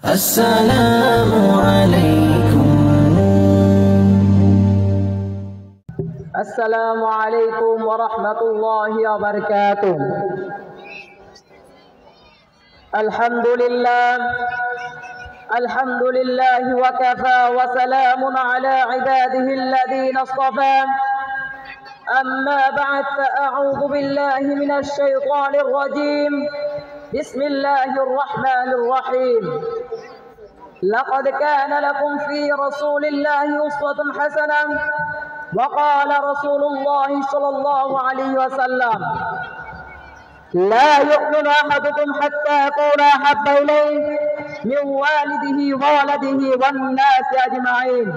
السلام عليكم. السلام عليكم ورحمة الله وبركاته. الحمد لله وكفى وسلام على عباده الذين اصطفى. أما بعد فأعوذ بالله من الشيطان الرجيم. بسم الله الرحمن الرحيم. لقد كان لكم في رسول الله أسوة حسنة. وقال رسول الله صلى الله عليه وسلم: لا يؤمن أحدكم حتى أكون أحب إليه من والده وولده والناس أجمعين।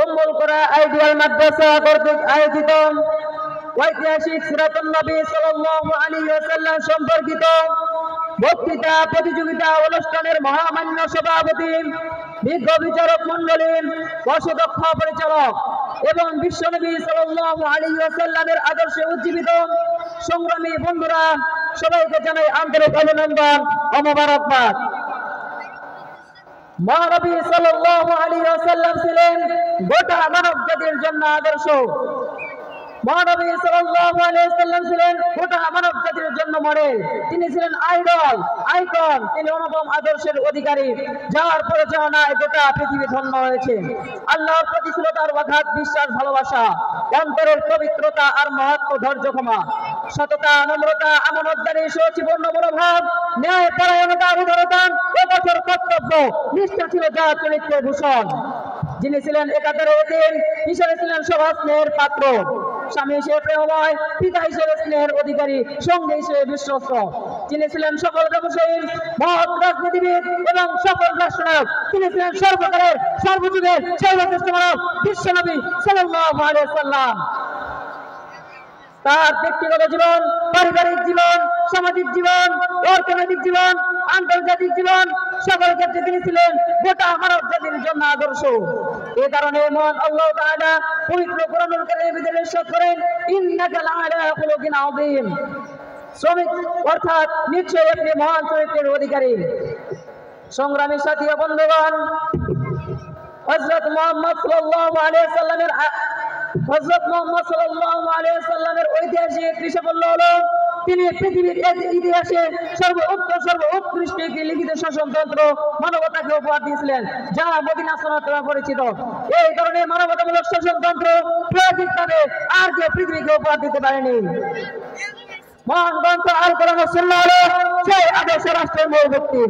উম্মুল কুরা ideal মাদ্রাসা কর্তৃক আয়োজিত ঐতিহাসিক সিরাতুন নবী সাল্লাল্লাহু আলাইহি ওয়াসাল্লাম সম্পর্কিত বক্তৃতা প্রতিযোগিতা অনুষ্ঠানের মহামান্য সভাপতি, বিজ্ঞ বিচারক মণ্ডলী, অসদক্ষ পরিচালক এবং বিশ্বনবী সাল্লাল্লাহু আলাইহি ওয়াসাল্লামের আদর্শে উজ্জীবিত সংগ্রামী বন্ধুরা, সবাইকে জানাই আন্তরিক অভিনন্দন ও মোবারকবাদ। মহানবী সাল্লাল্লাহু আলাইহি ওয়াসাল্লাম ছিলেন গোটা মানব জাতির জন্য আদর্শ। মহানবী সাল্লাল্লাহু আলাইহি ওয়াসাল্লাম ছিলেন গোটা মানব জাতির জন্য মডেল। তিনি ছিলেন আইডল, আইকন। তিনি অনুপম আদর্শের অধিকারী, যার পরিচালনায় গোটা পৃথিবী ধন্য হয়েছে। আল্লাহর প্রতি ছিল তার অগাধ বিশ্বাস, ভালোবাসা, অন্তরের পবিত্রতা আর মহত্ব, ধৈর্য, ক্ষমা, সততা, নম্রতা, আমানতদারি, সচিবর্ণ মনোভাব, ন্যায় পরায়ণতা, উদারতা ও কঠোর কর্তব্য নিষ্ঠা ছিল যার চরিত্রের ভূষণ। যিনি ছিলেন একাধারে এতিম, হিসেবে ছিলেন সবার স্নেহের পাত্র, স্বামী হিসেবে প্রেমময়, পিতা হিসেবে স্নেহের অধিকারী, সঙ্গী হিসেবে বিশ্বস্ত। তিনি ছিলেন সফল ব্যবসায়ী, মহৎ রাজনীতিবিদ এবং সফল রাষ্ট্রনায়ক। তিনি ছিলেন সর্বকালের সর্বযুগের সর্বশ্রেষ্ঠ মানব, বিশ্বনবী সাল্লাল্লাহু আলাইহি ওয়াসাল্লাম। তার ব্যক্তিগত জীবন, পারিবারিক জীবন, সামাজিক জীবন, অর্থনৈতিক জীবন, আন্তর্জাতিক জীবন, সকল ক্ষেত্রে তিনি ছিলেন গোটা মানব জাতির জন্য আদর্শ। এই কারণে মহান আল্লাহ তাআলা পবিত্র কোরআনুল কারীমে ইরশাদ করেন, ইন্নাকা লাআলা খুলুকিন আযীম। শ্রমিক অর্থাৎ নিশ্চয়ই আপনি মহান চরিত্রের অধিকারী। সংগ্রামী সাথী ও বন্ধুগণ, হযরত মুহাম্মদ সাল্লাল্লাহু আলাইহি ওয়াসাল্লামের ঐতিহাসিক সাফল্য হলো তিনি পৃথিবীর ইতিহাসে সর্বোৎকৃষ্ট একটি লিখিত শাসনতন্ত্র মানবতাকে উপহার দিয়েছিলেন, যা মদিনা সনদ নামে পরিচিত। এই কারণে মানবতামূলক শাসনতন্ত্র প্রাকৃতিকভাবে আর কেউ পৃথিবীকে উপহার দিতে পারেনি। মহান গ্রন্থ আল কোরআন ও সুন্নাহ হলো সেই আদর্শ রাষ্ট্রের মূল ভিত্তি।